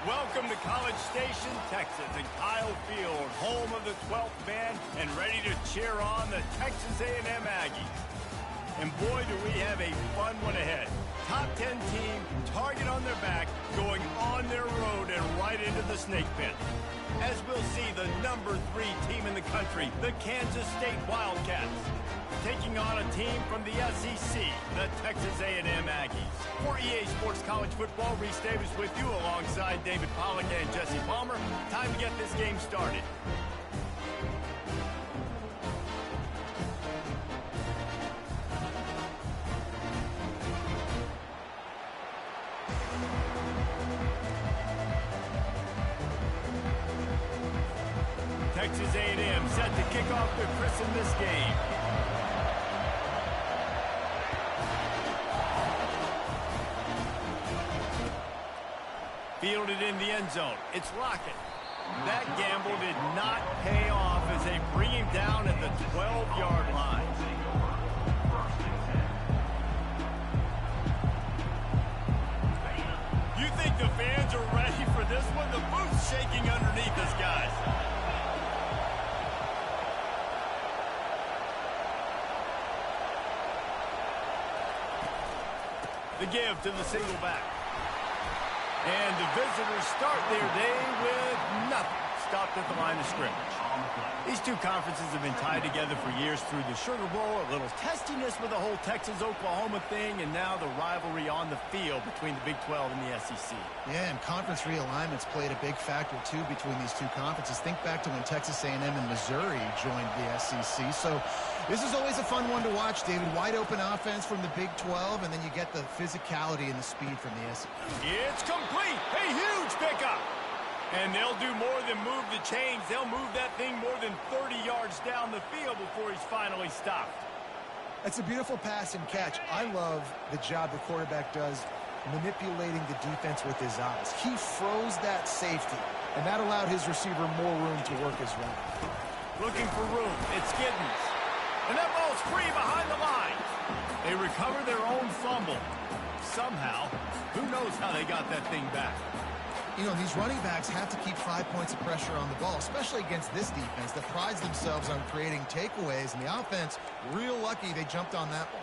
Welcome to College Station, Texas, and Kyle Field, home of the 12th man, and ready to cheer on the Texas A&M Aggies. And boy, do we have a fun one ahead. Top 10 team, target on their back, going on their road and right into the snake pit. As we'll see, the number 3 team in the country, the Kansas State Wildcats, taking on a team from the SEC, the Texas A&M Aggies. For EA Sports College Football, Reese Davis with you alongside David Pollack and Jesse Palmer. Time to get this game started. Texas A&M set to kick off to christen this game. Fielded in the end zone. It's Rocket. That gamble did not pay off as they bring him down at the 12-yard line. You think the fans are ready for this one? The booth's shaking underneath us, guys. The give to the single back. And the visitors start their day with nothing. Stopped at the line of scrimmage. These two conferences have been tied together for years through the Sugar Bowl, a little testiness with the whole Texas-Oklahoma thing, and now the rivalry on the field between the Big 12 and the SEC. Yeah, and conference realignments played a big factor, too, between these two conferences. Think back to when Texas A&M and Missouri joined the SEC. So this is always a fun one to watch, David. Wide open offense from the Big 12, and then you get the physicality and the speed from the SEC. It's complete. A huge pickup. And they'll do more than move the chains. They'll move that thing more than 30 yards down the field before he's finally stopped. That's a beautiful pass and catch. I love the job the quarterback does manipulating the defense with his eyes. He froze that safety, and that allowed his receiver more room to work his run. Looking for room. It's Giddens. And that ball's free behind the line. They recover their own fumble. Somehow, who knows how they got that thing back. You know, these running backs have to keep 5 points of pressure on the ball, especially against this defense that prides themselves on creating takeaways. And the offense, real lucky they jumped on that one.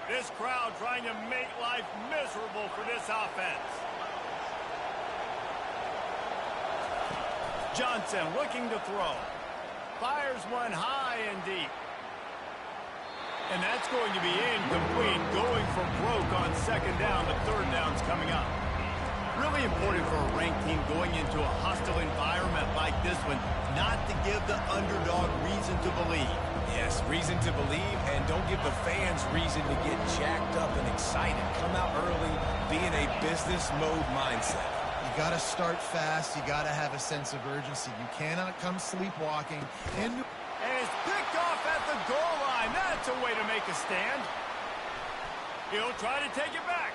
This crowd trying to make life miserable for this offense. Johnson looking to throw. Fires one high and deep. And that's going to be incomplete, going for broke on second down. The third down's coming up. Really important for a ranked team going into a hostile environment like this one, not to give the underdog reason to believe. Yes, reason to believe, and don't give the fans reason to get jacked up and excited. Come out early, be in a business mode mindset. You got to start fast. You got to have a sense of urgency. You cannot come sleepwalking. And it's picked off at the goal line. That's a way to make a stand. He'll try to take it back.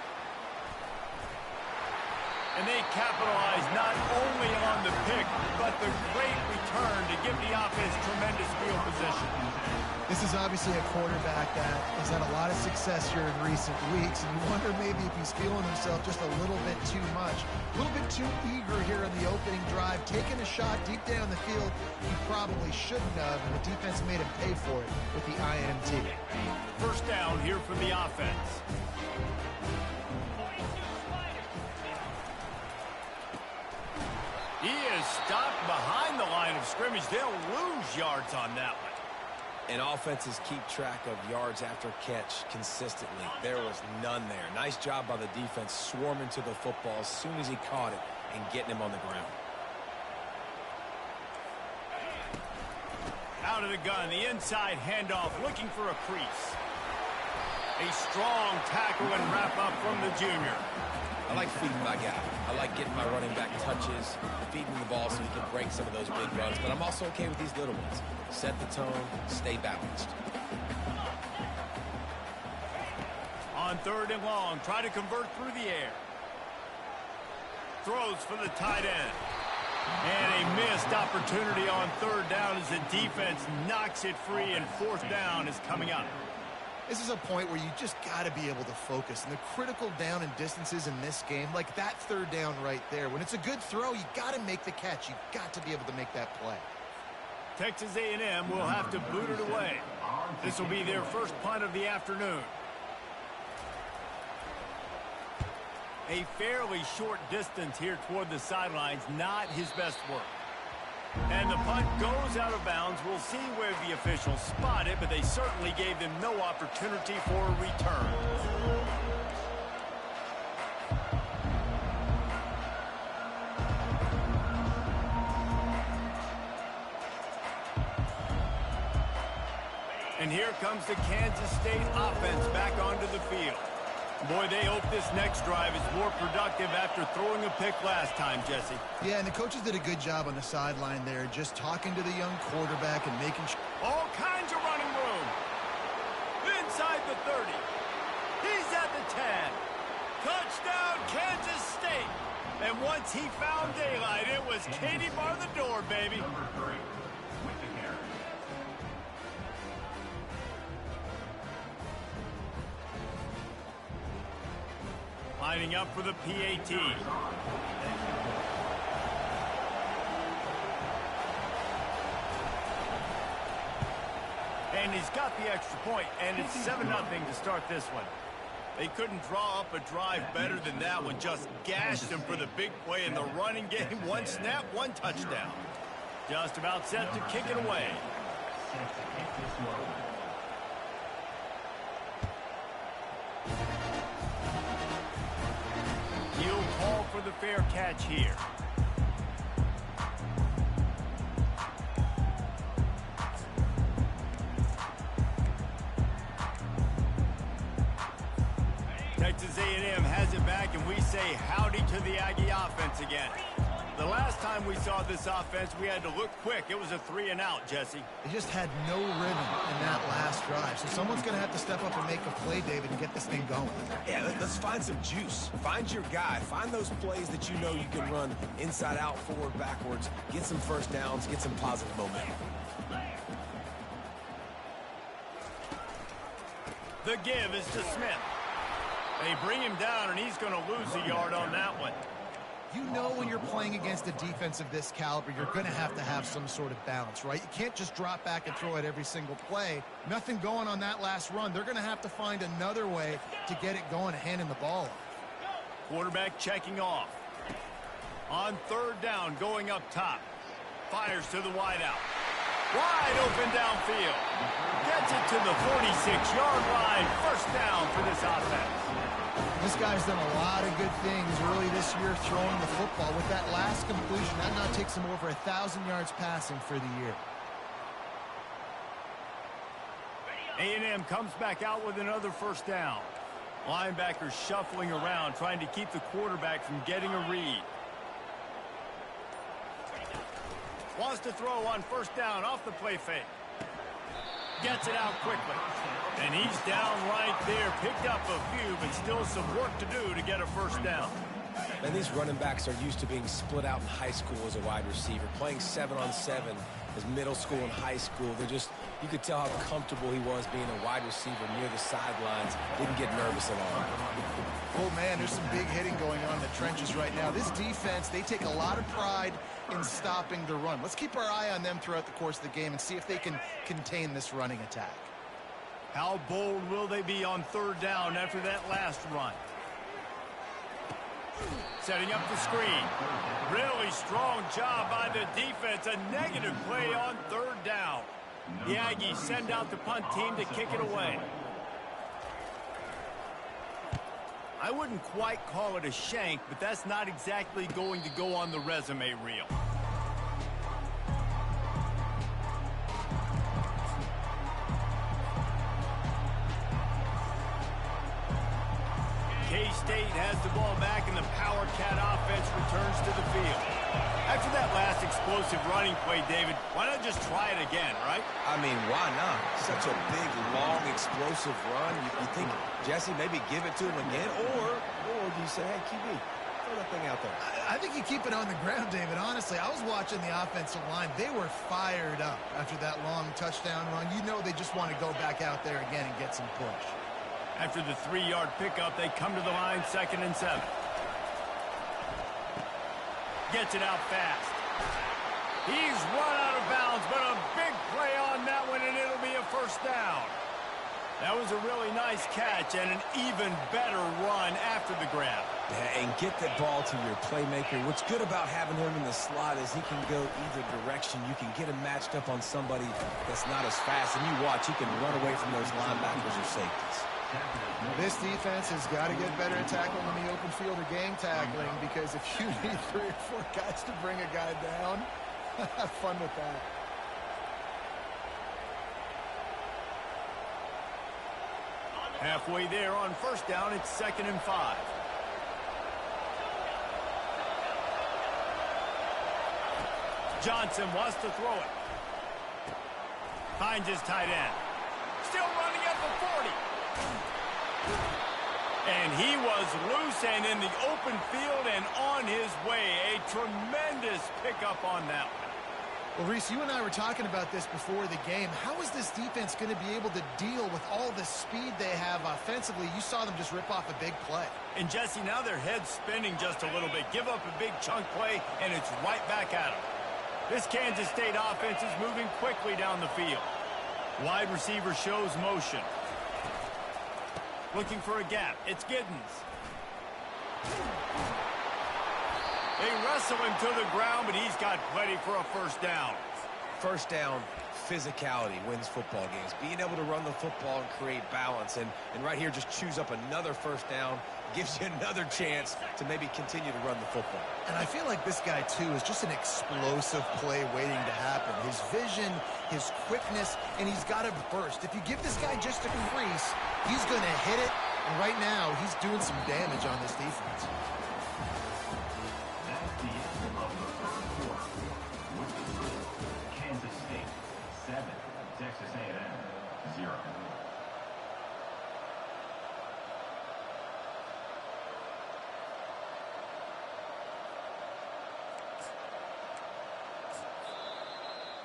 And they capitalize not only on the pick, but the great return to give the offense tremendous field position. This is obviously a quarterback that has had a lot of success here in recent weeks, and you wonder maybe if he's feeling himself just a little bit too much, a little bit too eager here in the opening drive, taking a shot deep down the field he probably shouldn't have, and the defense made him pay for it with the INT. First down here from the offense. He is stopped behind the line of scrimmage. They'll lose yards on that one. And offenses keep track of yards after catch consistently. There was none there. Nice job by the defense swarming to the football as soon as he caught it and getting him on the ground. Out of the gun, the inside handoff, looking for a crease. A strong tackle and wrap up from the junior. I like feeding my guy. I like getting my running back touches, feeding the ball so he can break some of those big runs. But I'm also okay with these little ones. Set the tone, stay balanced. On On 3rd and long, try to convert through the air. Throws for the tight end. And a missed opportunity on 3rd down as the defense knocks it free, and 4th down is coming up. This is a point where you just got to be able to focus. And the critical down and distances in this game, like that 3rd down right there, when it's a good throw, you got to make the catch. You've got to be able to make that play. Texas A&M will have to boot it away. This will be their first punt of the afternoon. A fairly short distance here toward the sidelines, not his best work. And the punt goes out of bounds. We'll see where the officials spot it, but they certainly gave them no opportunity for a return. And here comes the Kansas State offense back onto the field. Boy, they hope this next drive is more productive after throwing a pick last time, Jesse. Yeah, and the coaches did a good job on the sideline there, just talking to the young quarterback and making sure. All kinds of running room. Inside the 30. He's at the 10. Touchdown, Kansas State. And once he found daylight, it was Katie bar the door, baby. Number 3 with the carry. Lining up for the PAT. And he's got the extra point, and it's 7-0 to start this one. They couldn't draw up a drive better than that one. Just gashed him for the big play in the running game. 1 snap, 1 touchdown. Just about set to kick it away. He'll call for the fair catch here. Texas A&M has it back, and we say howdy to the Aggie offense again. The last time we saw this offense, we had to look quick. It was a 3-and-out, Jesse. They just had no rhythm in that last drive. So someone's going to have to step up and make a play, David, and get this thing going. Yeah, let's find some juice. Find your guy. Find those plays that you know you can run inside out, forward, backwards. Get some first downs. Get some positive momentum. The give is to Smith. They bring him down, and he's going to lose a yard on that one. You know when you're playing against a defense of this caliber, you're going to have some sort of balance, right? You can't just drop back and throw it every single play. Nothing going on that last run. They're going to have to find another way to get it going and handing the ball off. Quarterback checking off. On 3rd down, going up top. Fires to the wideout. Wide open downfield. Gets it to the 46-yard line. First down for this offense. This guy's done a lot of good things early this year throwing the football. With that last completion, that now takes him over 1,000 yards passing for the year. A&M comes back out with another first down. Linebackers shuffling around, trying to keep the quarterback from getting a read. Wants to throw on first down off the play fake. Gets it out quickly. And he's down right there. Picked up a few, but still some work to do to get a first down. And these running backs are used to being split out in high school as a wide receiver, playing 7-on-7 as middle school and high school. You could tell how comfortable he was being a wide receiver near the sidelines. Didn't get nervous at all. Oh, man, there's some big hitting going on in the trenches right now. This defense, they take a lot of pride in stopping the run. Let's keep our eye on them throughout the course of the game and see if they can contain this running attack. How bold will they be on 3rd down after that last run? Setting up the screen. Really strong job by the defense. A negative play on 3rd down. The Aggies send out the punt team to kick it away. I wouldn't quite call it a shank, but that's not exactly going to go on the resume reel. K-State has the ball back, and the Power Cat offense returns to the field. After that last explosive explosive running play, David. Why not just try it again, right? I mean, why not? Such a big, long, explosive run. You think, Jesse, maybe give it to him again? Or do you say, hey, QB, throw that thing out there? I think you keep it on the ground, David. Honestly, I was watching the offensive line. They were fired up after that long touchdown run. You know they just want to go back out there again and get some push. After the 3-yard pickup, they come to the line, 2nd and 7. Gets it out fast. He's run out of bounds, but a big play on that one, and it'll be a first down. That was a really nice catch and an even better run after the grab. Yeah, and get the ball to your playmaker. What's good about having him in the slot is he can go either direction. You can get him matched up on somebody that's not as fast, and you watch, he can run away from those linebackers or safeties. This defense has got to get better at tackling in the open field or gang tackling, because if you need 3 or 4 guys to bring a guy down, have fun with that. Halfway there on first down, it's 2nd and 5. Johnson wants to throw it. Finds his tight end. Still running at the 40. And he was loose and in the open field and on his way. A tremendous pickup on that one. Well, Reese, you and I were talking about this before the game. How is this defense going to be able to deal with all the speed they have offensively? You saw them just rip off a big play. And, Jesse, now their head's spinning just a little bit. Give up a big chunk play, and it's right back at them. This Kansas State offense is moving quickly down the field. Wide receiver shows motion. Looking for a gap. It's Giddens. They wrestle him to the ground, but he's got plenty for a first down. First down, physicality wins football games. Being able to run the football and create balance. And right here, just choose up another first down. Gives you another chance to maybe continue to run the football. And I feel like this guy, too, is just an explosive play waiting to happen. His vision, his quickness, and he's got a burst. If you give this guy just a crease, he's going to hit it. And right now, he's doing some damage on this defense. That's the end of the first quarter. With the score, Kansas State 7, Texas A&M 0.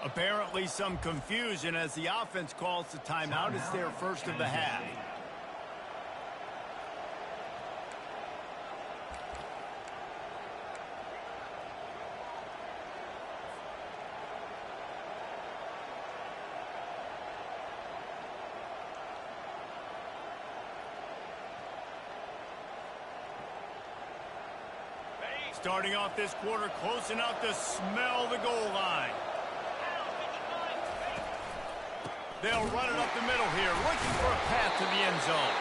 Apparently some confusion as the offense calls the timeout. It's their first of the half. Starting off this quarter close enough to smell the goal line. They'll run it up the middle here, looking for a path to the end zone.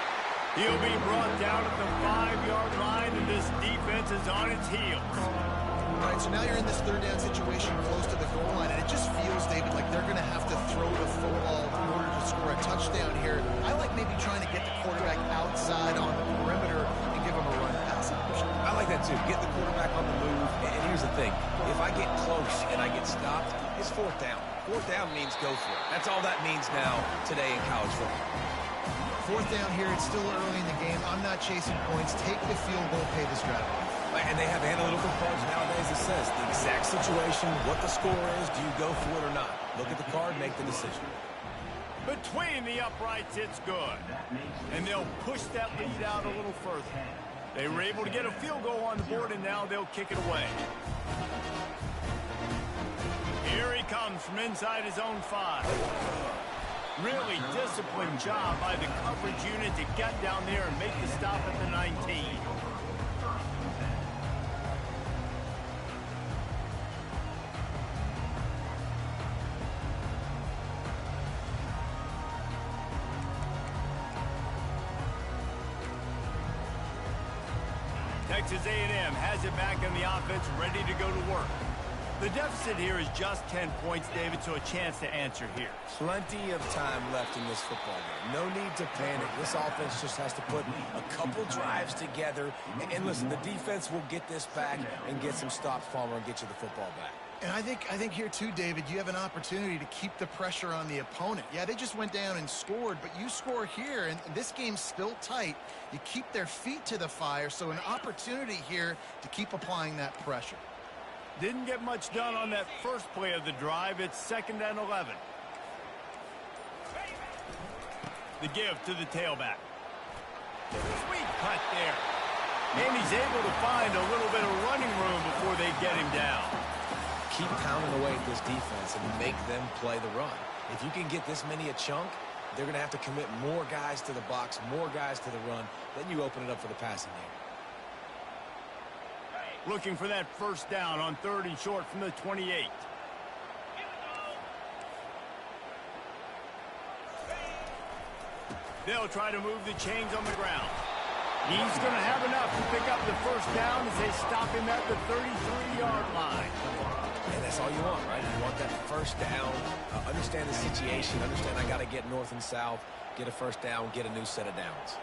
He'll be brought down at the 5-yard line, and this defense is on its heels. All right, so now you're in this third down situation close to the goal line, and it just feels, David, like they're going to have to throw the football in order to score a touchdown here. I like maybe trying to get the quarterback outside on the perimeter and give him a run pass option. I like that too. Get the quarterback on the move. And here's the thing. If I get close and I get stopped, it's 4th down. 4th down means go for it. That's all that means now today in college football. 4th down here. It's still early in the game. I'm not chasing points. Take the field goal, pay this drive. And they have analytical cards nowadays that says the exact situation, what the score is, do you go for it or not? Look at the card, make the decision. Between the uprights, it's good. And they'll push that lead out a little further. They were able to get a field goal on the board, and now they'll kick it away. Here he comes from inside his own 5. Really disciplined job by the coverage unit to get down there and make the stop at the 19. Texas A&M has it back in the offense, ready to go to work. The deficit here is just 10 points, David, so a chance to answer here. Plenty of time left in this football game. No need to panic. This offense just has to put a couple drives together. And listen, the defense will get this back and get some stops, Palmer, and get you the football back. And I think here too, David, you have an opportunity to keep the pressure on the opponent. Yeah, they just went down and scored, but you score here, and this game's still tight. You keep their feet to the fire, so an opportunity here to keep applying that pressure. Didn't get much done on that first play of the drive. It's 2nd and 11. The give to the tailback. Sweet cut there. And he's able to find a little bit of running room before they get him down. Keep pounding away at this defense and make them play the run. If you can get this many a chunk, they're going to have to commit more guys to the box, more guys to the run. Then you open it up for the passing game. Looking for that first down on 3rd and short from the 28. They'll try to move the chains on the ground. He's going to have enough to pick up the first down as they stop him at the 33-yard line. And that's all you want, right? You want that first down, understand the situation, understand I got to get north and south, get a first down, get a new set of downs.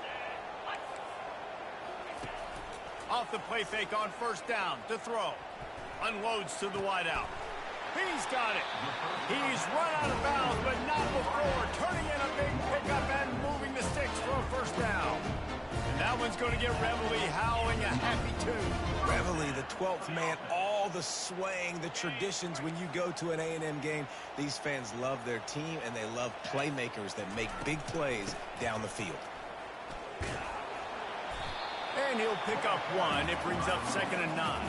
Off the play fake on first down to throw. Unloads to the wideout. He's got it. He's run out of bounds, but not before. Turning in a big pickup and moving the sticks for a first down. And that one's going to get Reveille howling a happy tune. Reveille, the 12th man, all the swaying, the traditions when you go to an A&M game. These fans love their team, and they love playmakers that make big plays down the field. And he'll pick up one. It brings up 2nd and 9.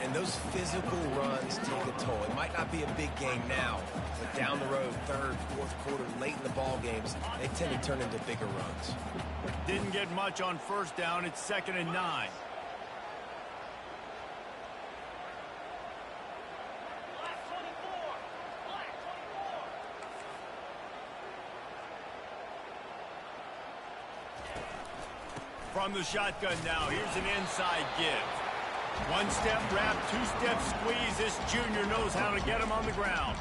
And those physical runs take a toll. It might not be a big game now, but down the road, 3rd, 4th quarter, late in the ball games, they tend to turn into bigger runs. Didn't get much on first down. It's 2nd and 9. From the shotgun now, here's an inside give. One-step wrap, two-step squeeze. This junior knows how to get him on the ground.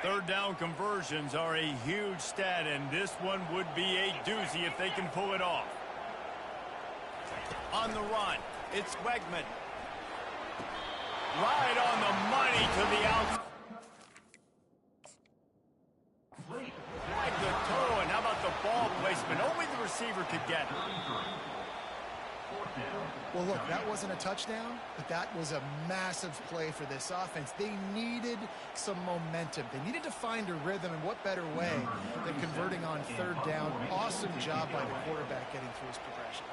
Third down conversions are a huge stat, and this one would be a doozy if they can pull it off. On the run, it's Wegman. Right on the money to the outside. Like the toe, and how about the ball placement? Only the receiver could get it. Well, look, that wasn't a touchdown, but that was a massive play for this offense. They needed some momentum. They needed to find a rhythm, and what better way than converting on 3rd down. Awesome job by the quarterback getting through his progression.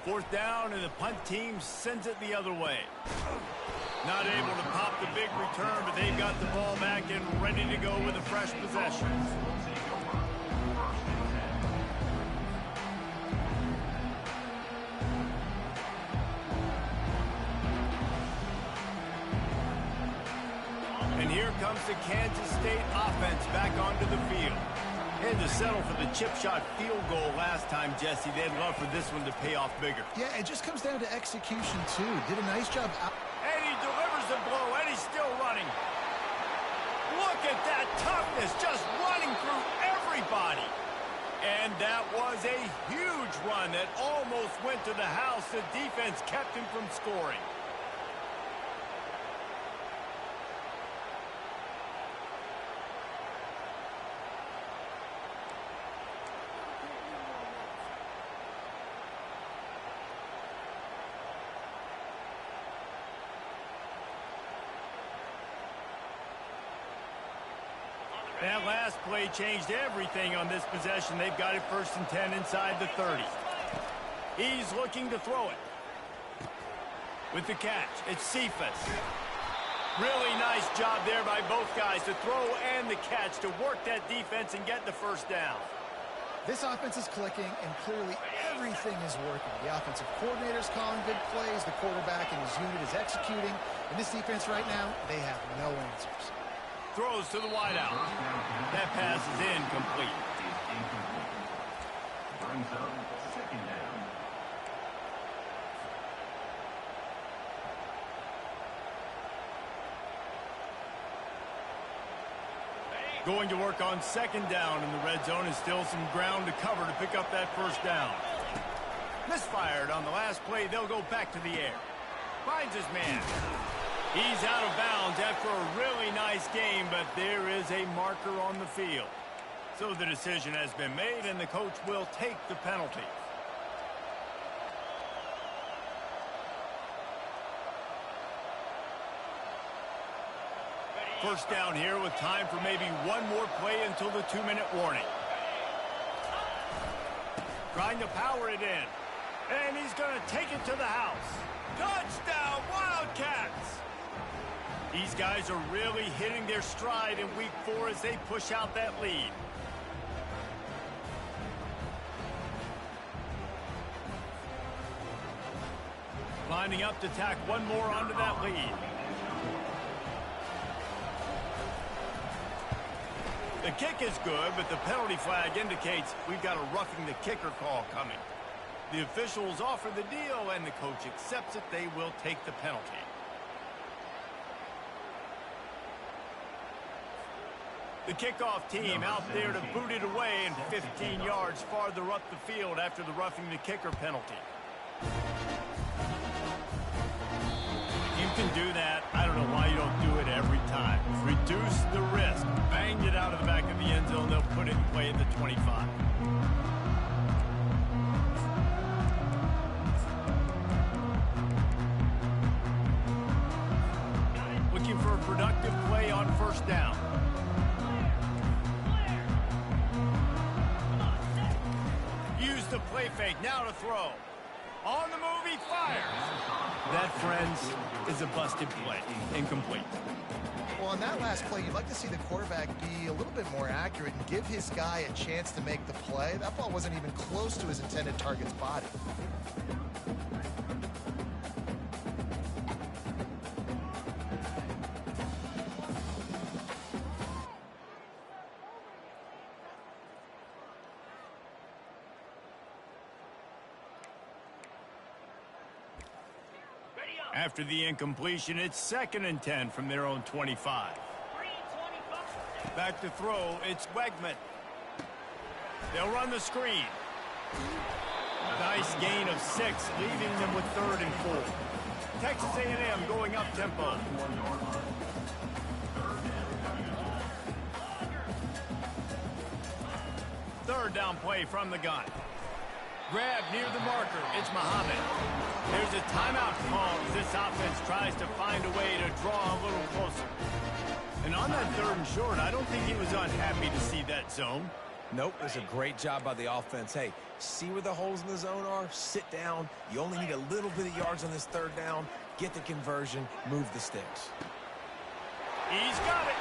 Fourth down, and the punt team sends it the other way. Not able to pop the big return, but they've got the ball back and ready to go with a fresh possession. And here comes the Kansas State offense back onto the field. Had to settle for the chip shot field goal last time, Jesse. They'd love for this one to pay off bigger. Yeah, it just comes down to execution, too. Did a nice job out. And he delivers the blow, and he's still running. Look at that toughness, just running through everybody. And that was a huge run that almost went to the house. The defense kept him from scoring. That last play changed everything on this possession. They've got it 1st and 10 inside the 30. He's looking to throw it. With the catch, it's Cephas. Really nice job there by both guys to throw and the catch to work that defense and get the first down. This offense is clicking, and clearly everything is working. The offensive coordinator's calling good plays. The quarterback and his unit is executing. And this defense right now, they have no answers. Throws to the wideout. That pass is incomplete. Brings up 2nd down. Going to work on second down in the red zone, and still some ground to cover to pick up that first down. Misfired on the last play. They'll go back to the air. Finds his man. He's out of bounds after a really nice game, but there is a marker on the field. So the decision has been made, and the coach will take the penalty. First down here with time for maybe one more play until the 2-minute warning. Trying to power it in. And he's going to take it to the house. Touchdown, Wildcats! These guys are really hitting their stride in week 4 as they push out that lead. Lining up to tack one more onto that lead. The kick is good, but the penalty flag indicates we've got a roughing the kicker call coming. The officials offer the deal, and the coach accepts it. They will take the penalty. The kickoff team out there to boot it away and 15 yards farther up the field after the roughing the kicker penalty. You can do that. I don't know why you don't do it every time. Reduce the risk. Banged it out of the back of the end zone. They'll put it in play at the 25. Looking for a productive play on first down. Use the play fake. Now to throw. On the move, he fires. That, friends, is a busted play. Incomplete. Well, on that last play, you'd like to see the quarterback be a little bit more accurate and give his guy a chance to make the play. That ball wasn't even close to his intended target's body. After the incompletion, it's 2nd and 10 from their own 25. Back to throw, it's Wegman. They'll run the screen. Nice gain of 6, leaving them with 3rd and 4. Texas A&M going up tempo. Third down play from the gun. Grab near the marker. It's Muhammad. There's a timeout call as this offense tries to find a way to draw a little closer. And on that 3rd and short, I don't think he was unhappy to see that zone. Nope, it was a great job by the offense. Hey, see where the holes in the zone are? Sit down. You only need a little bit of yards on this 3rd down. Get the conversion. Move the sticks. He's got it.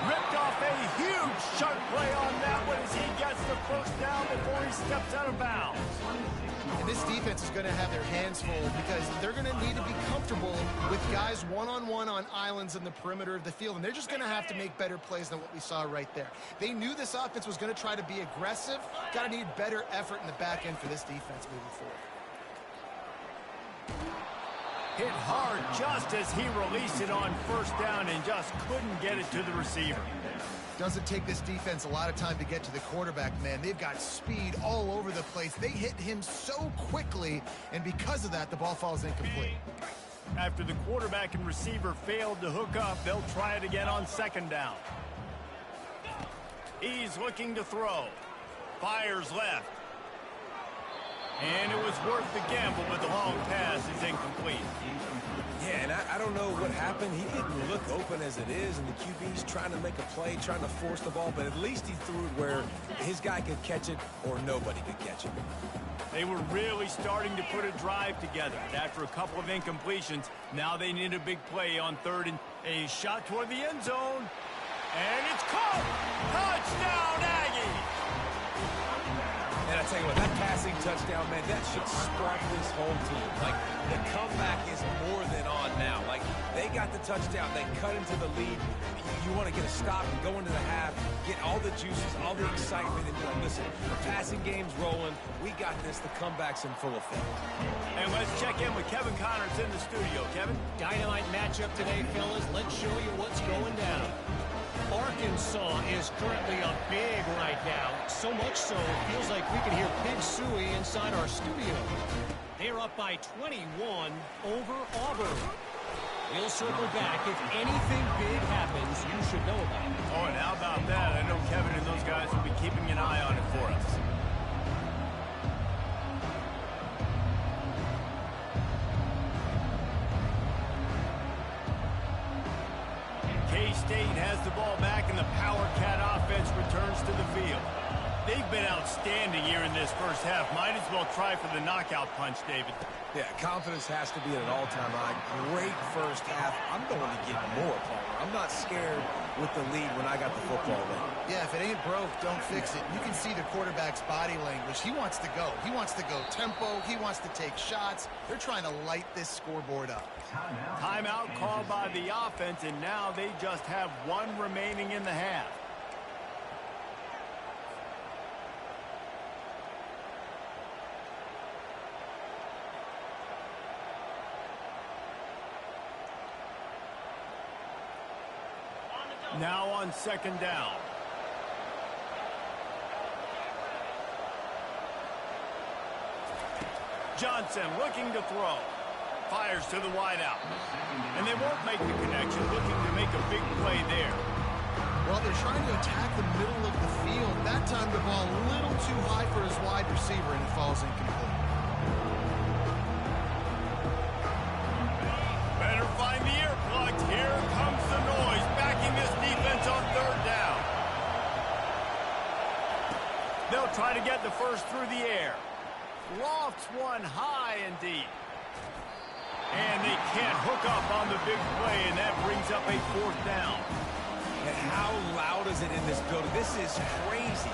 Ripped off a huge sharp play on that one as he gets the first down before he steps out of bounds. And this defense is going to have their hands full because they're going to need to be comfortable with guys one-on-one on islands in the perimeter of the field, and they're just going to have to make better plays than what we saw right there. They knew this offense was going to try to be aggressive. Got to need better effort in the back end for this defense moving forward. Hit hard just as he released it on first down and just couldn't get it to the receiver. Doesn't take this defense a lot of time to get to the quarterback, man. They've got speed all over the place. They hit him so quickly, and because of that, the ball falls incomplete. After the quarterback and receiver failed to hook up, they'll try it again on 2nd down. He's looking to throw. Fires left. And it was worth the gamble, but the long pass is incomplete. Yeah, and I don't know what happened. He didn't look open as it is, and the QB's trying to make a play, trying to force the ball, but at least he threw it where his guy could catch it or nobody could catch it. They were really starting to put a drive together. After a couple of incompletions, now they need a big play on 3rd and a shot toward the end zone. And it's caught! Touchdown, Aggie! And I tell you what, that passing touchdown, man, that should spark this whole team. Like, the comeback is more than on now. Like, they got the touchdown. They cut into the lead. You want to get a stop and go into the half, get all the juices, all the excitement, and be like, listen, the passing game's rolling. We got this. The comeback's in full effect. And let's check in with Kevin Connors in the studio. Kevin? Dynamite matchup today, fellas. Let's show you what's going down. Arkansas is currently up big right now. So much so, it feels like we can hear Big Suey inside our studio. They're up by 21 over Auburn. We'll circle back. If anything big happens, you should know about it. Oh, and how about that? I know Kevin and those guys will be keeping an eye on it for us. K-State has the ball back, and the Power Cat offense returns to the field. They've been outstanding here in this first half. Might as well try for the knockout punch, David. Yeah, confidence has to be at an all-time high. Great first half. I'm going to get more, Palmer. I'm not scared with the lead when I got the football then. Yeah, if it ain't broke, don't fix it. You can see the quarterback's body language. He wants to go. He wants to go tempo. He wants to take shots. They're trying to light this scoreboard up. Timeout called by the offense, and now they just have one remaining in the half. Now on second down. Johnson looking to throw. Fires to the wideout. And they won't make the connection, looking to make a big play there. Well, they're trying to attack the middle of the field. That time the ball a little too high for his wide receiver, and it falls incomplete. Better find the earplugs. Here comes the noise, backing this defense on third down. They'll try to get the first through the air. Lofts one high and deep. And they can't hook up on the big play, and that brings up a fourth down. And how loud is it in this building? This is crazy.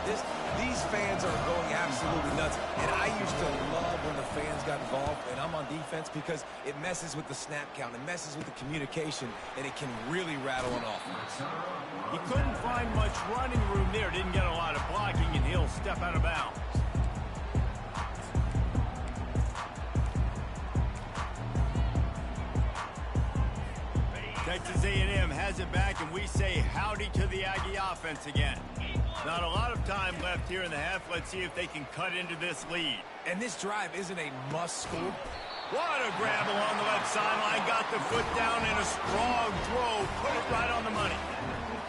These fans are going absolutely nuts. And I used to love when the fans got involved, and I'm on defense, because it messes with the snap count. It messes with the communication, and it can really rattle an offense. He couldn't find much running room there. Didn't get a lot of blocking, and he'll step out of bounds. Texas A&M has it back, and we say howdy to the Aggie offense again. Not a lot of time left here in the half. Let's see if they can cut into this lead. And this drive isn't a must score. What a grab along the left sideline. Got the foot down in a strong throw. Put it right on the money.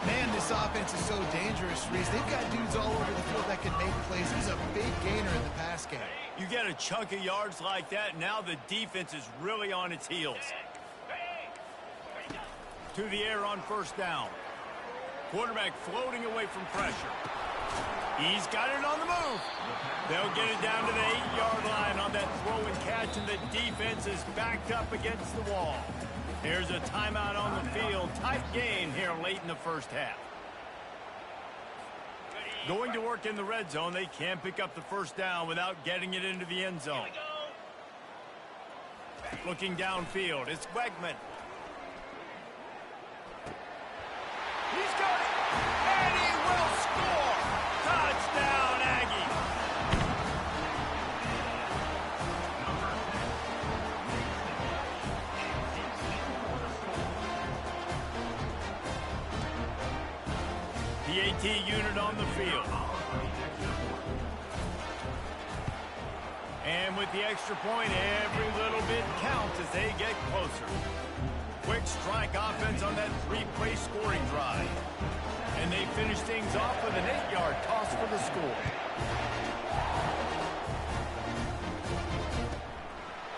Man, this offense is so dangerous, Reese. They've got dudes all over the field that can make plays. He's a big gainer in the pass game. You get a chunk of yards like that, now the defense is really on its heels. To the air on first down. Quarterback floating away from pressure. He's got it on the move. They'll get it down to the 8-yard line on that throw and catch, and the defense is backed up against the wall. Here's a timeout on the field. Tight game here late in the first half. Going to work in the red zone. They can't pick up the first down without getting it into the end zone. Looking downfield, it's Wegman. He's got it, and he will score! Touchdown, Aggie! The AT unit on the field. And with the extra point, every little bit counts as they get closer. Quick strike offense on that three-play scoring drive. And they finish things off with an 8-yard toss for the score.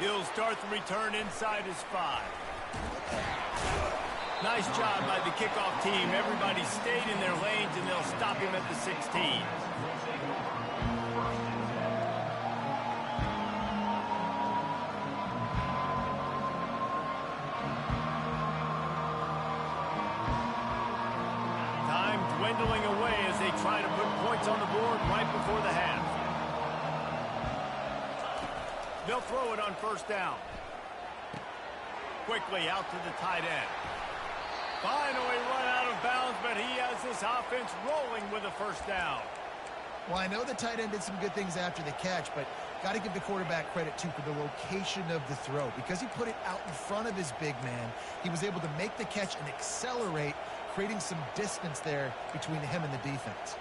He'll start the return inside his 5. Nice job by the kickoff team. Everybody stayed in their lanes, and they'll stop him at the 16. Dwindling away as they try to put points on the board right before the half. They'll throw it on first down. Quickly out to the tight end. Finally run out of bounds, but he has this offense rolling with a first down. Well, I know the tight end did some good things after the catch, but got to give the quarterback credit, too, for the location of the throw. Because he put it out in front of his big man, he was able to make the catch and accelerate, creating some distance there between him and the defense.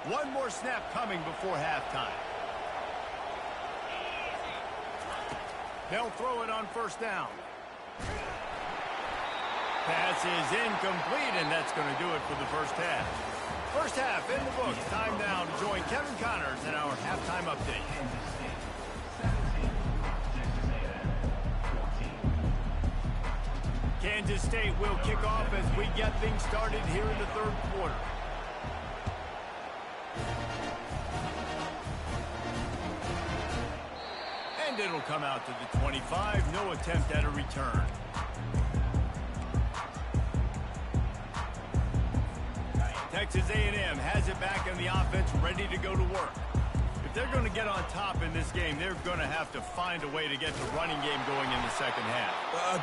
One more snap coming before halftime. They'll throw it on first down. Pass is incomplete, and that's going to do it for the first half. First half in the books. Time now to join Kevin Connors in our halftime update. Kansas State will kick off as we get things started here in the third quarter. And it'll come out to the 25. No attempt at a return. Texas A&M has it back in the offense, ready to go to work. If they're going to get on top in this game, they're going to have to find a way to get the running game going in the second half.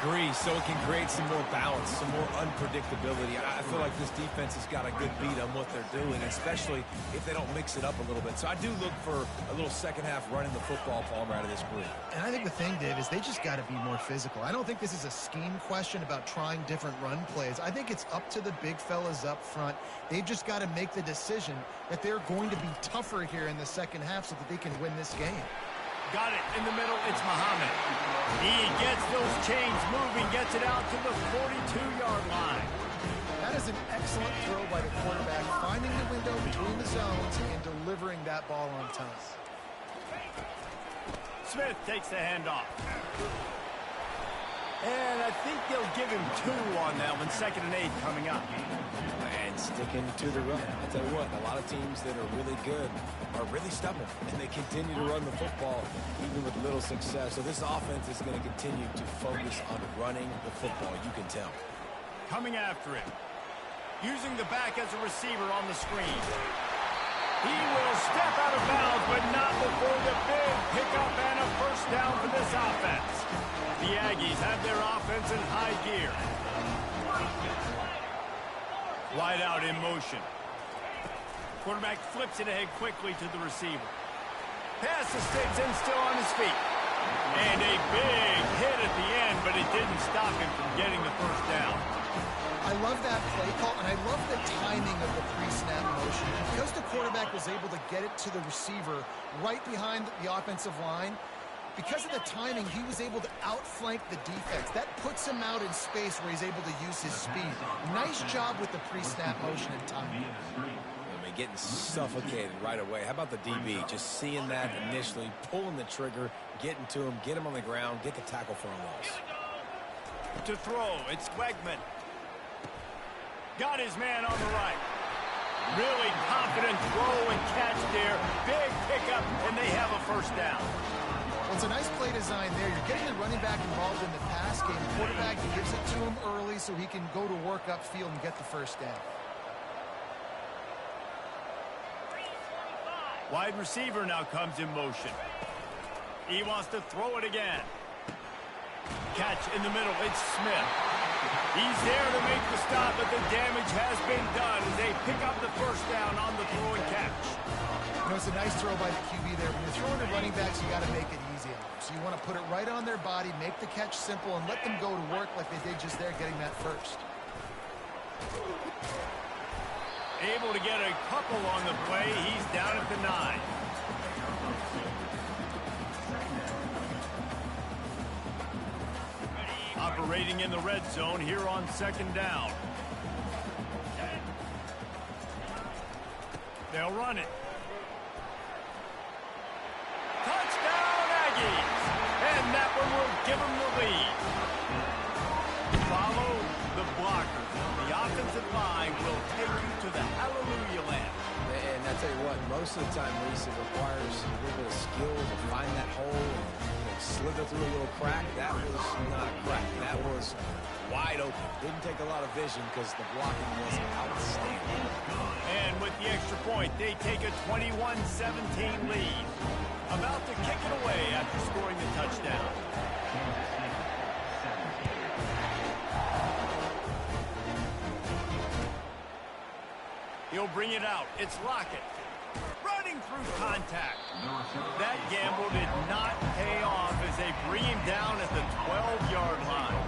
Agree, so it can create some more balance, some more unpredictability. I feel like this defense has got a good beat on what they're doing, especially if they don't mix it up a little bit. So I do look for a little second half running the football, Palmer, out of this group. And I think the thing, Dave, is they just got to be more physical. I don't think this is a scheme question about trying different run plays. I think it's up to the big fellas up front. They've just got to make the decision that they're going to be tougher here in the second half so that they can win this game. Got it in the middle. It's Muhammad. He gets those chains moving, gets it out to the 42-yard line. That is an excellent throw by the quarterback, finding the window between the zones and delivering that ball on time. Smith takes the handoff. And I think they'll give him 2 on that one. 2nd and 8 coming up. And sticking to the run. I'll tell you what, a lot of teams that are really good are really stubborn, and they continue to run the football even with little success. So this offense is going to continue to focus on running the football, you can tell. Coming after him. Using the back as a receiver on the screen. He will step out of bounds, but not before the big pickup and a first down for this offense. The Aggies have their offense in high gear. Wide out in motion. Quarterback flips it ahead quickly to the receiver. Pass the sticks and still on his feet. And a big hit at the end, but it didn't stop him from getting the first down. I love that play call, and I love the timing of the pre-snap motion. Because the quarterback was able to get it to the receiver right behind the offensive line, because of the timing, he was able to outflank the defense. That puts him out in space where he's able to use his speed. Nice job with the pre-snap motion and timing. Getting suffocated right away. How about the DB? Just seeing that initially, pulling the trigger, getting to him, get him on the ground, get the tackle for a loss. To throw, it's Wegman. Got his man on the right. Really confident throw and catch there. Big pickup, and they have a first down. Well, it's a nice play design there. You're getting the running back involved in the pass game. The quarterback gives it to him early so he can go to work upfield and get the first down. Wide receiver now comes in motion. He wants to throw it again. Catch in the middle. It's Smith. He's there to make the stop, but the damage has been done as they pick up the first down on the throw and catch. You know, it's a nice throw by the QB there. When you're throwing to running backs, you got to make it easy on them. So you want to put it right on their body, make the catch simple, and let them go to work like they did just there, getting that first. Able to get a couple on the play. He's down at the 9. Operating in the red zone here on 2nd down. They'll run it. Touchdown, Aggies! And that one will give them the lead. Follow the blockers. The offensive line will take you to the hallelujah land. And I tell you what, most of the time, Reese, it requires a little bit of skill to find that hole and slither through a little crack. That was not a crack. That was wide open. Didn't take a lot of vision because the blocking was outstanding. And with the extra point, they take a 21-17 lead. About to kick it away after scoring the touchdown. He'll bring it out. It's Lockett. Running through contact. That gamble did not pay off as they bring him down at the 12-yard line.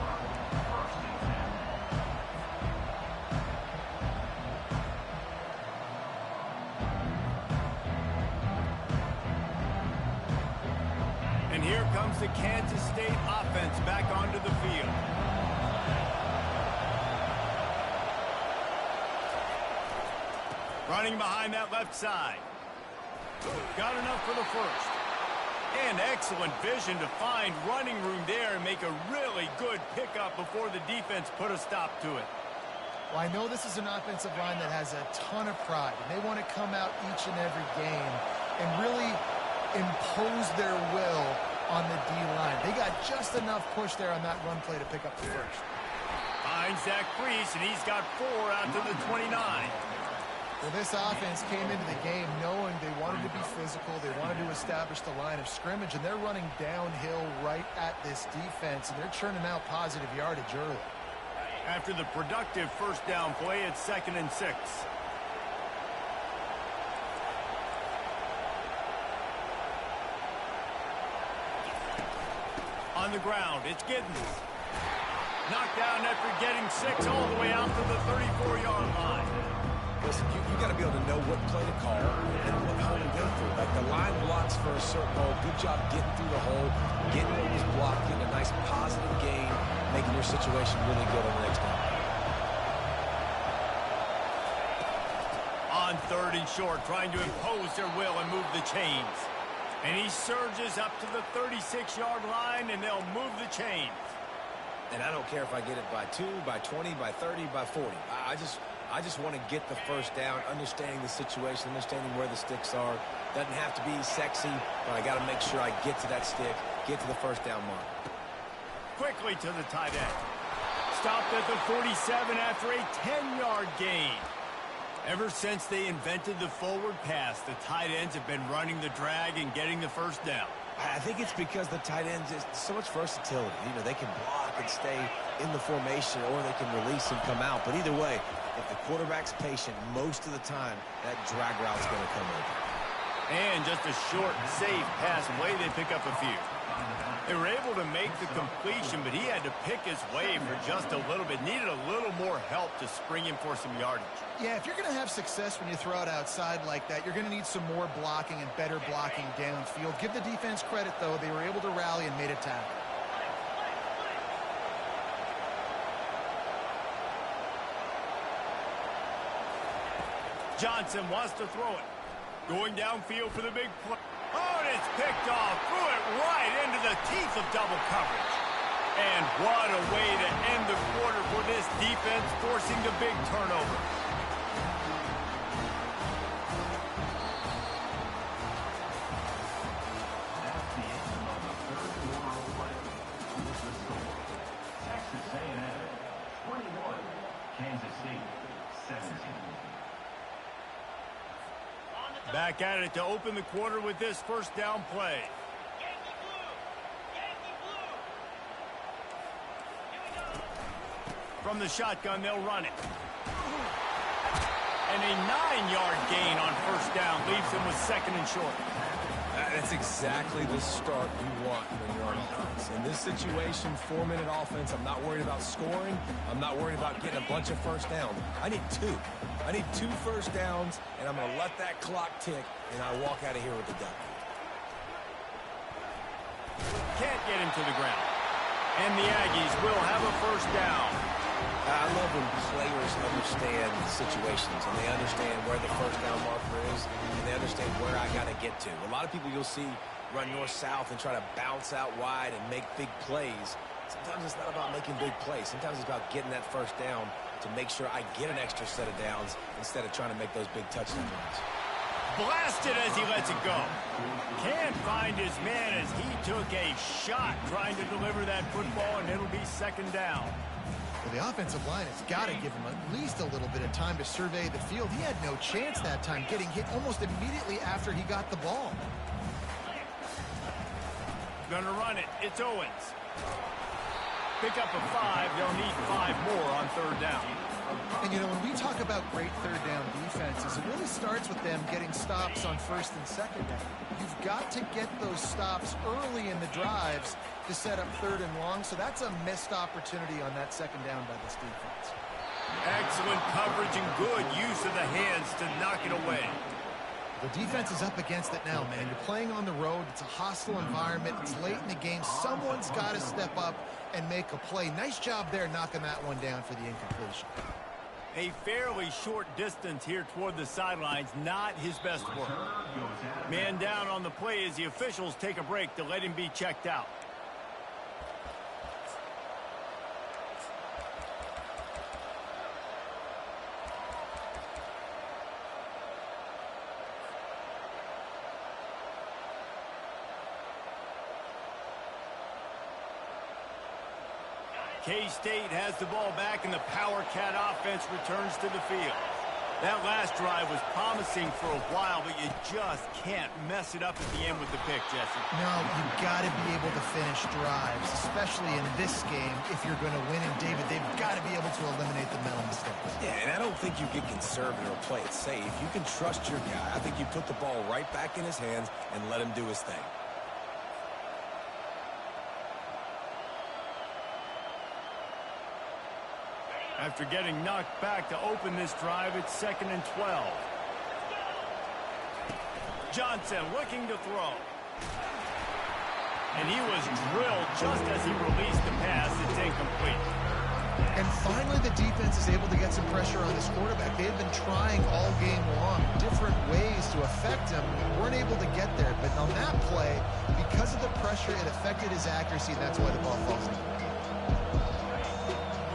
comes the Kansas State offense back onto the field. Running behind that left side. Got enough for the first. And excellent vision to find running room there and make a really good pickup before the defense put a stop to it. Well, I know this is an offensive line that has a ton of pride, and they want to come out each and every game and really impose their will on the D-line. They got just enough push there on that run play to pick up the first. Finds Zach Priest, and he's got 4 out to the 29. Well, this offense came into the game knowing they wanted to be physical, they wanted to establish the line of scrimmage, and they're running downhill right at this defense, and they're churning out positive yardage early. After the productive first down play, it's 2nd and 6. On the ground, it's Giddens. Knocked down after getting 6 all the way out to the 34-yard line. Listen, you got to be able to know what play to call and what hole to go through. Like the line blocks for a certain hole. Good job getting through the hole, getting what was blocked, getting a nice positive gain, making your situation really good on the next down. On 3rd and short, trying to impose their will and move the chains. And he surges up to the 36-yard line, and they'll move the chains. And I don't care if I get it by 2, by 20, by 30, by 40. I just want to get the first down, understanding the situation, understanding where the sticks are. Doesn't have to be sexy, but I got to make sure I get to that stick, get to the first down mark. Quickly to the tight end. Stopped at the 47 after a 10-yard gain. Ever since they invented the forward pass, the tight ends have been running the drag and getting the first down. I think it's because the tight ends is so much versatility. You know, they can block and stay in the formation, or they can release and come out. But either way, if the quarterback's patient, most of the time, that drag route's going to come over. And just a short, safe pass away, they pick up a few. They were able to make the completion, but he had to pick his way for just a little bit. Needed a little more help to spring him for some yardage. Yeah, if you're going to have success when you throw it outside like that, you're going to need some more blocking and better blocking downfield. Give the defense credit, though. They were able to rally and made a tackle. Johnson wants to throw it. Going downfield for the big play. Oh, and it's picked off. Threw it right into the teeth of double coverage. And what a way to end the quarter for this defense, forcing the big turnover. That's the end of the third quarter of play. Here's the score. Texas A&M 21, Kansas State 17. Back at it to open the quarter with this first down play. From the shotgun, they'll run it. And a 9-yard gain on first down leaves them with 2nd and short. That's exactly the start you want when you're on offense. In this situation, 4-minute offense, I'm not worried about scoring. I'm not worried about getting a bunch of first downs. I need 2. I need 2 first downs, and I'm going to let that clock tick, and I walk out of here with the dub. Can't get him to the ground. And the Aggies will have a first down. I love when players understand situations, and they understand where the first down marker is, and they understand where I got to get to. A lot of people you'll see run north-south and try to bounce out wide and make big plays. Sometimes it's not about making big plays. Sometimes it's about getting that first down to make sure I get an extra set of downs instead of trying to make those big touchdown runs. Blasted as he lets it go. Can't find his man as he took a shot trying to deliver that football, and it'll be 2nd down. Well, the offensive line has got to give him at least a little bit of time to survey the field. He had no chance that time, getting hit almost immediately after he got the ball. Gonna run it. It's Owens. Pick up a 5. They'll need 5 more on 3rd down. And, you know, when we talk about great 3rd down defenses, it really starts with them getting stops on 1st and 2nd down. You've got to get those stops early in the drives to set up 3rd and long, so that's a missed opportunity on that 2nd down by this defense. Excellent coverage and good use of the hands to knock it away. The defense is up against it now, man. You're playing on the road. It's a hostile environment. It's late in the game. Someone's got to step up and make a play. Nice job there knocking that one down for the incompletion. A fairly short distance here toward the sidelines, not his best work. Man down on the play as the officials take a break to let him be checked out. K-State has the ball back, and the Power Cat offense returns to the field. That last drive was promising for a while, but you just can't mess it up at the end with the pick, Jesse. No, you've got to be able to finish drives, especially in this game if you're going to win. And, David, they've got to be able to eliminate the mental mistakes. Yeah, and I don't think you get conservative or play it safe. You can trust your guy. I think you put the ball right back in his hands and let him do his thing. After getting knocked back to open this drive, it's 2nd and 12. Johnson looking to throw. And he was drilled just as he released the pass. It's incomplete. And finally, the defense is able to get some pressure on this quarterback. They had been trying all game long different ways to affect him. Weren't able to get there. But on that play, because of the pressure, it affected his accuracy, and that's why the ball falls in.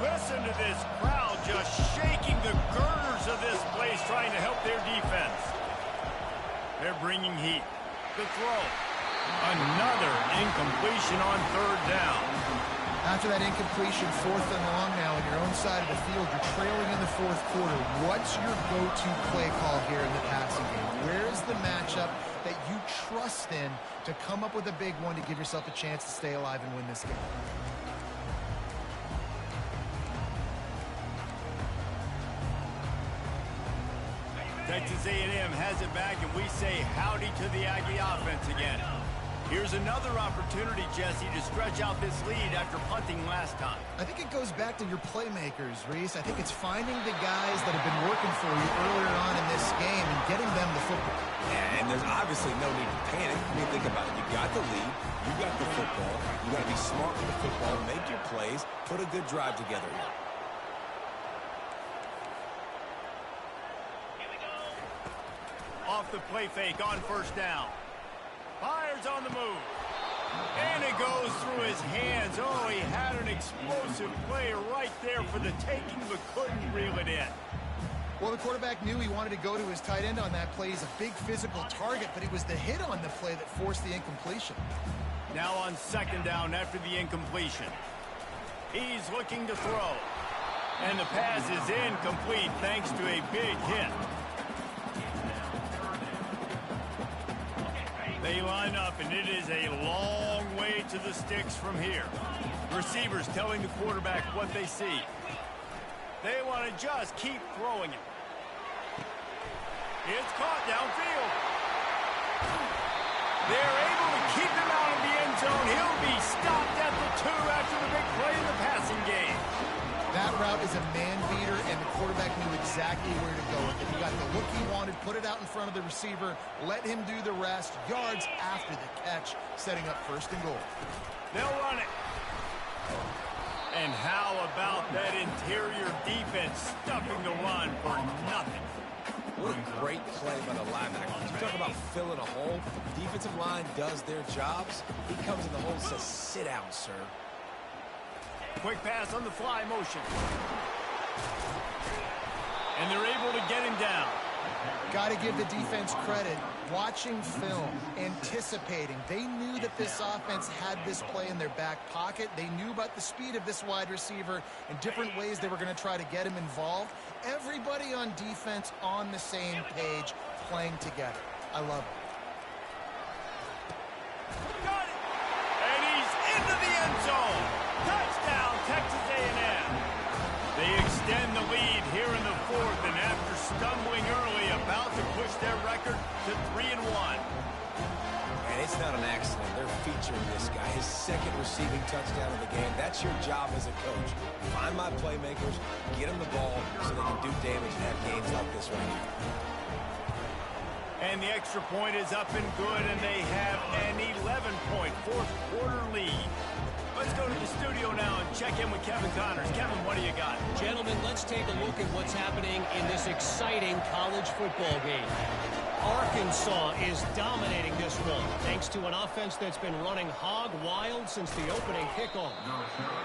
Listen to this crowd just shaking the girders of this place, trying to help their defense. They're bringing heat. The throw. Another incompletion on 3rd down. After that incompletion, 4th and long now on your own side of the field, you're trailing in the 4th quarter. What's your go-to play call here in the passing game? Where is the matchup that you trust in to come up with a big one to give yourself a chance to stay alive and win this game? Texas A&M has it back, and we say howdy to the Aggie offense again. Here's another opportunity, Jesse, to stretch out this lead after punting last time. I think it goes back to your playmakers, Reese. I think it's finding the guys that have been working for you earlier on in this game and getting them the football. Yeah, and there's obviously no need to panic. I mean, think about it. You got the lead. You got the football. You got to be smart with the football, make your plays, put a good drive together here. Off the play fake on 1st down. Fires on the move. And it goes through his hands. Oh, he had an explosive play right there for the taking, but couldn't reel it in. Well, the quarterback knew he wanted to go to his tight end on that play. He's a big physical target, but it was the hit on the play that forced the incompletion. Now on 2nd down after the incompletion. He's looking to throw. And the pass is incomplete thanks to a big hit. They line up, and it is a long way to the sticks from here. Receivers telling the quarterback what they see. They want to just keep throwing it. It's caught downfield. They're able to keep him out of the end zone. He'll be stopped at the 2 after the big play in the passing game. That route is a man beater, and the quarterback knew exactly where to go with it. He got the look he wanted, put it out in front of the receiver, let him do the rest, yards after the catch, setting up 1st and goal. They'll run it. And how about that interior defense stuffing the run for nothing? What a great play by the linebacker. You talk about filling a hole. The defensive line does their jobs. He comes in the hole and says, sit down, sir. Quick pass on the fly motion. And they're able to get him down. Got to give the defense credit. Watching film, anticipating. They knew that this offense had this play in their back pocket. They knew about the speed of this wide receiver and different ways they were going to try to get him involved. Everybody on defense on the same page, playing together. I love it. Got it. And he's into the end zone. Touchdown, Texas A&M. They extend the lead here in the 4th, and after stumbling early, about to push their record to 3-1. And it's not an accident. They're featuring this guy. His 2nd receiving touchdown of the game. That's your job as a coach. Find my playmakers, get them the ball so they can do damage and have games like this right here. And the extra point is up and good, and they have an 11-point fourth-quarter lead. Let's go to the studio now and check in with Kevin Connors. Kevin, what do you got? Gentlemen, let's take a look at what's happening in this exciting college football game. Arkansas is dominating this one, thanks to an offense that's been running hog wild since the opening kickoff.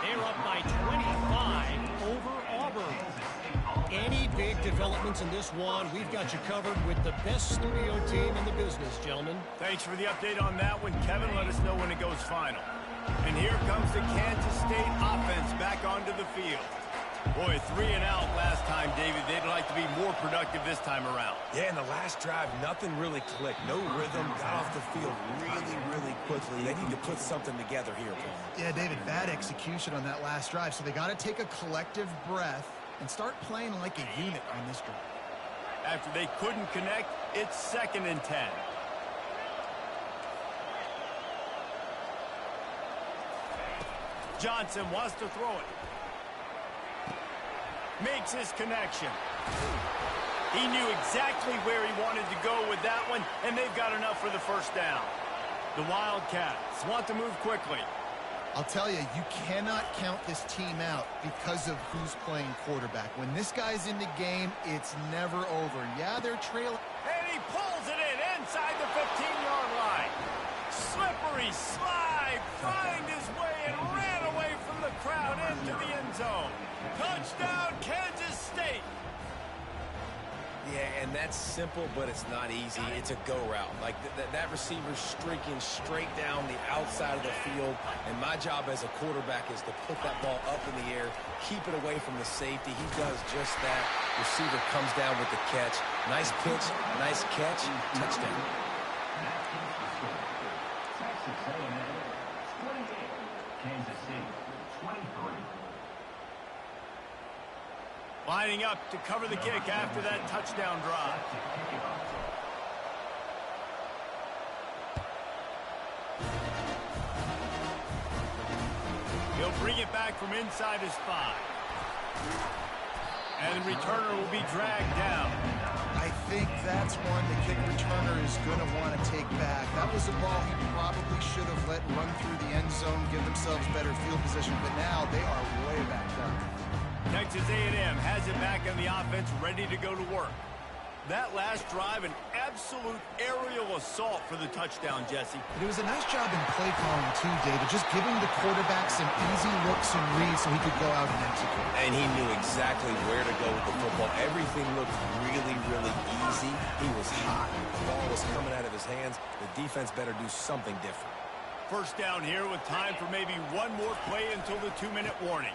They're up by 25 over Auburn. Any big developments in this one, we've got you covered with the best studio team in the business, gentlemen. Thanks for the update on that one, Kevin. Let us know when it goes final. And here comes the Kansas State offense back onto the field. Boy, 3 and out last time, David. They'd like to be more productive this time around. Yeah, in the last drive, nothing really clicked. No rhythm, got off the field really quickly. They need to put something together here, Paul. Yeah, David, bad execution on that last drive, so they got to take a collective breath and start playing like a unit on this drive. After they couldn't connect, it's 2nd and 10. Johnson wants to throw it. Makes his connection. He knew exactly where he wanted to go with that one, and they've got enough for the first down. The Wildcats want to move quickly. I'll tell you, you cannot count this team out because of who's playing quarterback. When this guy's in the game, it's never over. Yeah, they're trailing. And he pulls it in inside the 15-yard line. Slippery slide, find his way and ran away from the crowd into the end zone. Touchdown, Kansas State. Yeah, and that's simple, but it's not easy. It's a go route. Like that receiver's streaking straight down the outside of the field, and my job as a quarterback is to put that ball up in the air, keep it away from the safety. He does just that. Receiver comes down with the catch. Nice pitch, nice catch, touchdown. Texas A&M 28, Kansas State 23. Lining up to cover the kick after that touchdown drive. He'll bring it back from inside his 5. And the returner will be dragged down. I think that's one the kick returner is going to want to take back. That was a ball he probably should have let run through the end zone, give themselves better field position, but now they are way back down. Texas A&M has it back on the offense, ready to go to work. That last drive, an absolute aerial assault for the touchdown, Jesse. But it was a nice job in play calling, too, David, just giving the quarterback some easy looks and reads so he could go out and execute. And he knew exactly where to go with the football. Everything looked really easy. He was hot. The ball was coming out of his hands. The defense better do something different. First down here with time for maybe one more play until the 2-minute warning.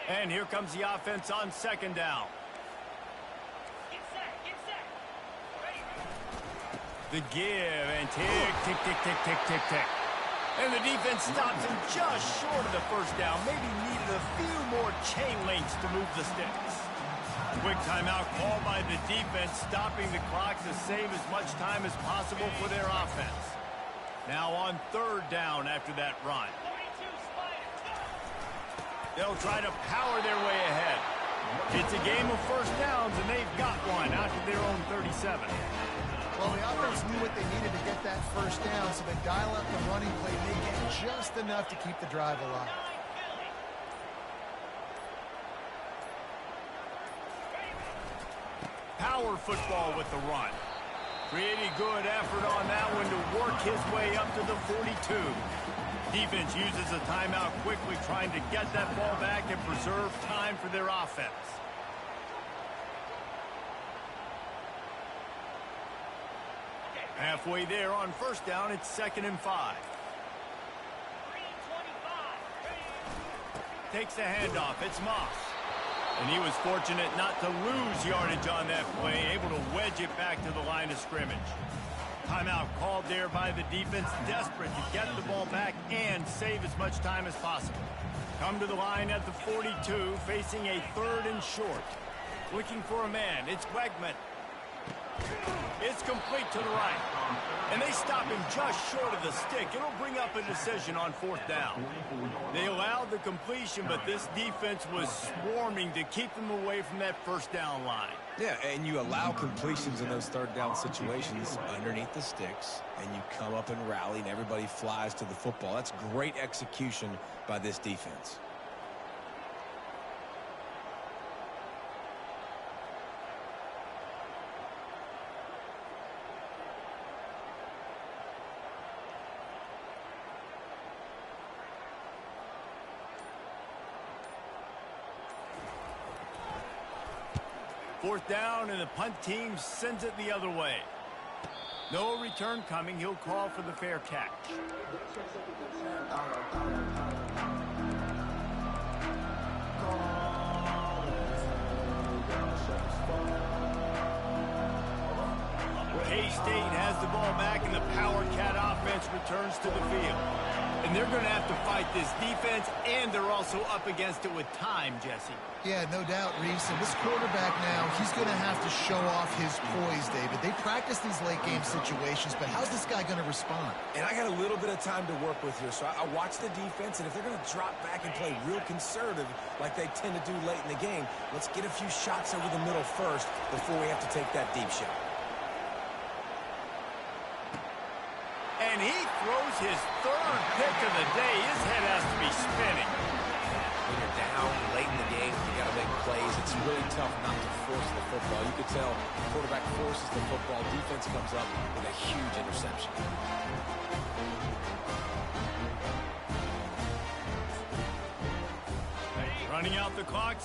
And here comes the offense on 2nd down. Get set. The give and tick. And the defense stops him just short of the first down. Maybe needed a few more chain links to move the sticks. Quick timeout called by the defense, stopping the clock to save as much time as possible for their offense. Now on 3rd down after that run. They'll try to power their way ahead. It's a game of first downs, and they've got one out to their own 37. Well, the offense knew what they needed to get that first down, so they dial up the running play, make it just enough to keep the drive alive. Power football with the run. Pretty good effort on that one to work his way up to the 42. Defense uses a timeout quickly, trying to get that ball back and preserve time for their offense. Halfway there on first down, it's 2nd and 5. Takes the handoff. It's Moss. And he was fortunate not to lose yardage on that play, able to wedge it back to the line of scrimmage. Timeout called there by the defense, desperate to get the ball back and save as much time as possible. Come to the line at the 42, facing a 3rd and short. Looking for a man. It's Wegman. It's complete to the right. And they stop him just short of the stick. It'll bring up a decision on 4th down. They allowed the completion, but this defense was swarming to keep them away from that 1st down line. Yeah, and you allow completions in those 3rd down situations underneath the sticks, and you come up and rally, and everybody flies to the football. That's great execution by this defense. Fourth down, and the punt team sends it the other way. No return coming. He'll call for the fair catch. K-State has the ball back, and the Power Cat offense returns to the field. And they're going to have to fight this defense, and they're also up against it with time, Jesse. Yeah, no doubt, Reese. And this quarterback now, he's going to have to show off his poise, David. They practice these late-game situations, but how's this guy going to respond? And I got a little bit of time to work with here, so I watch the defense, and if they're going to drop back and play real conservative like they tend to do late in the game, let's get a few shots over the middle first before we have to take that deep shot. And he throws his 3rd pick of the day. His head has to be spinning. When you're down late in the game, you got to make plays. It's really tough not to force the football. You could tell the quarterback forces the football. Defense comes up with a huge interception. Running out the clock.